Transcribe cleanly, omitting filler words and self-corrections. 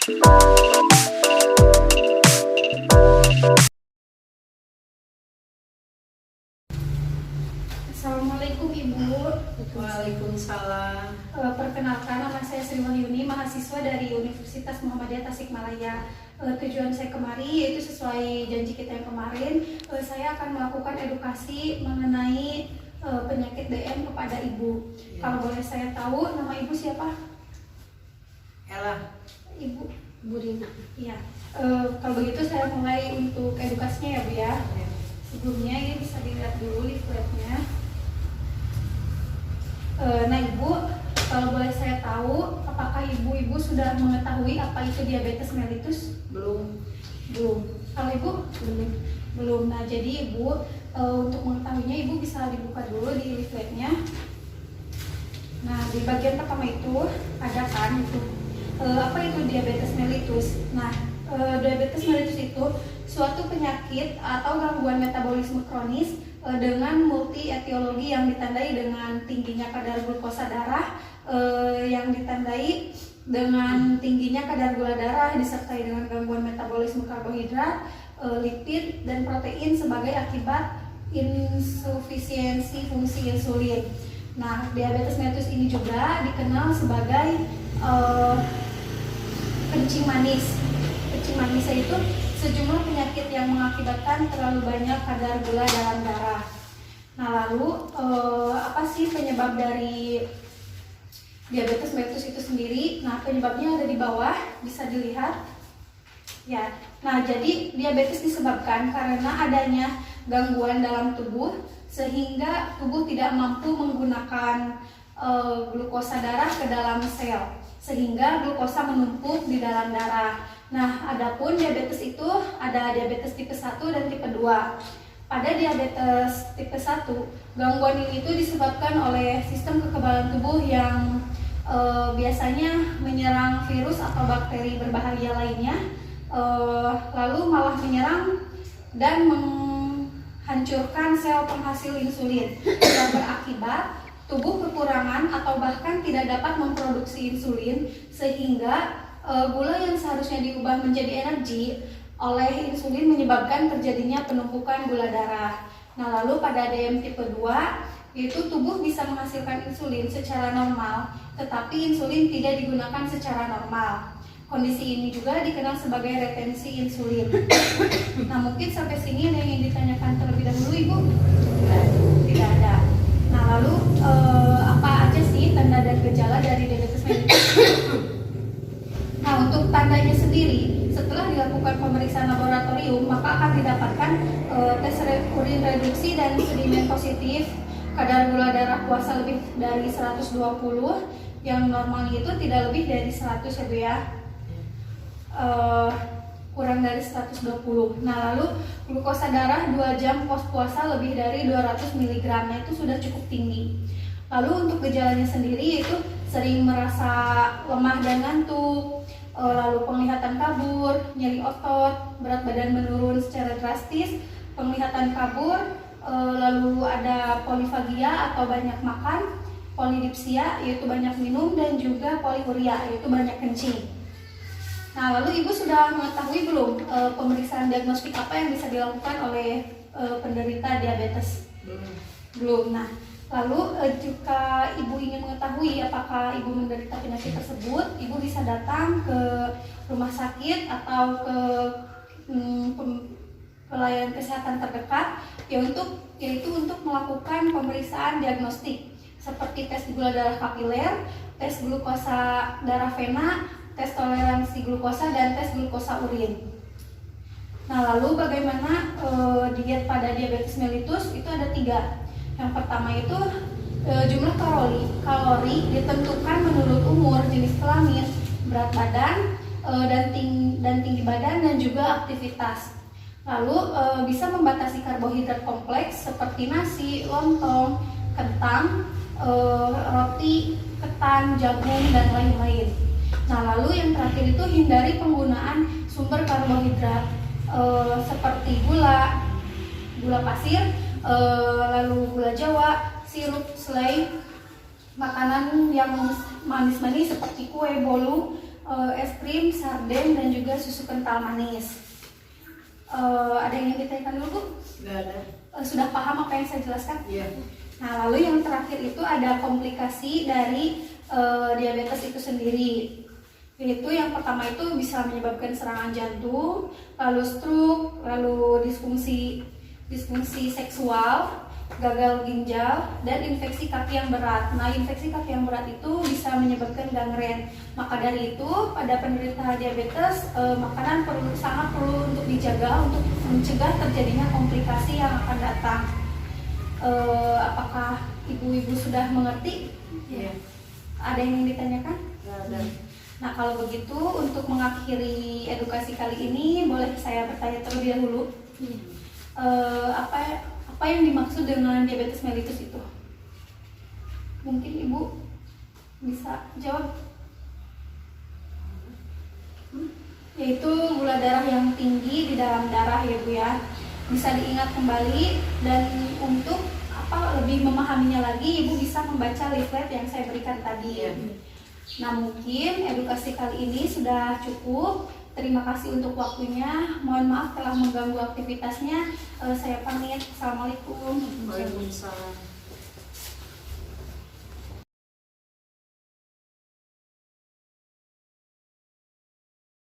Assalamualaikum Ibu. Waalaikumsalam. Perkenalkan, nama saya Sri Wahyuni, mahasiswa dari Universitas Muhammadiyah Tasikmalaya. Tujuan saya kemari yaitu sesuai janji kita yang kemarin, saya akan melakukan edukasi mengenai penyakit DM kepada Ibu. Ya. Kalau boleh saya tahu, nama Ibu siapa? Ella. Ibu Burina. Iya. Kalau begitu saya mulai untuk edukasinya ya Bu ya. Sebelumnya ini bisa dilihat dulu leafletnya. Nah Ibu, kalau boleh saya tahu, apakah Ibu sudah mengetahui apa itu diabetes mellitus? Belum. Belum. Kalau Ibu? Belum. Belum. Nah jadi Ibu, untuk mengetahuinya Ibu bisa dibuka dulu di leafletnya. Nah di bagian pertama itu ada kan itu apa itu diabetes mellitus. Nah diabetes mellitus itu suatu penyakit atau gangguan metabolisme kronis dengan multi etiologi yang ditandai dengan tingginya kadar glukosa darah, yang ditandai dengan tingginya kadar gula darah disertai dengan gangguan metabolisme karbohidrat, lipid dan protein sebagai akibat insufisiensi fungsi insulin. Nah, diabetes mellitus ini juga dikenal sebagai kencing manis. Kencing manis itu sejumlah penyakit yang mengakibatkan terlalu banyak kadar gula dalam darah. Nah, lalu apa sih penyebab dari diabetes mellitus itu sendiri? Nah, penyebabnya ada di bawah, bisa dilihat. Ya. Nah, jadi diabetes disebabkan karena adanya gangguan dalam tubuh sehingga tubuh tidak mampu menggunakan glukosa darah ke dalam sel, sehingga glukosa menumpuk di dalam darah. Nah, adapun diabetes itu ada diabetes tipe 1 dan tipe 2. Pada diabetes tipe 1, gangguan ini itu disebabkan oleh sistem kekebalan tubuh yang biasanya menyerang virus atau bakteri berbahaya lainnya, lalu malah menyerang dan menghancurkan sel penghasil insulin, yang berakibat tubuh kekurangan atau bahkan tidak dapat memproduksi insulin, sehingga gula yang seharusnya diubah menjadi energi oleh insulin menyebabkan terjadinya penumpukan gula darah. Nah, lalu pada DM tipe 2, yaitu tubuh bisa menghasilkan insulin secara normal, tetapi insulin tidak digunakan secara normal. Kondisi ini juga dikenal sebagai retensi insulin. Nah, mungkin sampai sini ada yang ingin ditanyakan terlebih dahulu, Ibu? Tidak ada. Nah, lalu apa aja sih tanda dan gejala dari diabetes mellitus? Nah, untuk tandanya sendiri, setelah dilakukan pemeriksaan laboratorium, maka akan didapatkan tes urin reduksi dan sedimen positif, kadar gula darah puasa lebih dari 120, yang normalnya itu tidak lebih dari 100 ya Bu ya, kurang dari 120. Nah, lalu glukosa darah 2 jam pos puasa lebih dari 200 mg, nah itu sudah cukup tinggi. Lalu untuk gejalanya sendiri yaitu sering merasa lemah dan ngantuk, lalu penglihatan kabur, nyeri otot, berat badan menurun secara drastis, penglihatan kabur, lalu ada polifagia atau banyak makan, polidipsia yaitu banyak minum, dan juga poliuria yaitu banyak kencing. Nah, lalu Ibu sudah mengetahui belum pemeriksaan diagnostik apa yang bisa dilakukan oleh penderita diabetes? Belum. Nah, lalu jika Ibu ingin mengetahui apakah Ibu menderita penyakit tersebut, Ibu bisa datang ke rumah sakit atau ke pelayanan kesehatan terdekat, yaitu untuk melakukan pemeriksaan diagnostik seperti tes gula darah kapiler, tes glukosa darah vena, tes toleransi glukosa, dan tes glukosa urin. Nah, lalu bagaimana diet pada diabetes mellitus? Itu ada 3. Yang pertama itu jumlah kalori ditentukan menurut umur, jenis kelamin, berat badan, dan tinggi badan, dan juga aktivitas. Lalu bisa membatasi karbohidrat kompleks seperti nasi, lontong, kentang, roti, ketan, jagung, dan lain-lain. Nah, lalu yang terakhir itu hindari penggunaan sumber karbohidrat seperti gula pasir, lalu gula jawa, sirup, selai, makanan yang manis-manis seperti kue, bolu, es krim, sarden, dan juga susu kental manis. Ada yang ingin ditanyakan dulu Bu? Nggak ada. Sudah paham apa yang saya jelaskan? Iya. Nah, lalu yang terakhir itu ada komplikasi dari diabetes itu sendiri. Yaitu yang pertama itu bisa menyebabkan serangan jantung, lalu stroke, lalu disfungsi seksual, gagal ginjal, dan infeksi kaki yang berat. Nah, infeksi kaki yang berat itu bisa menyebabkan gangren. Maka dari itu, pada penderita diabetes, makanan sangat perlu untuk dijaga untuk mencegah terjadinya komplikasi yang akan datang. Apakah ibu-ibu sudah mengerti? Iya. Ada yang ingin ditanyakan? Nggak ada. Nah, kalau begitu untuk mengakhiri edukasi kali ini, boleh saya bertanya terlebih dahulu? Apa yang dimaksud dengan diabetes mellitus itu? Mungkin ibu bisa jawab. Yaitu gula darah yang tinggi di dalam darah ya Bu ya. Bisa diingat kembali, dan untuk lebih memahaminya lagi, ibu bisa membaca leaflet yang saya berikan tadi. Nah, mungkin edukasi kali ini sudah cukup. Terima kasih untuk waktunya. Mohon maaf telah mengganggu aktivitasnya. Saya pamit. Assalamualaikum. Waalaikumsalam.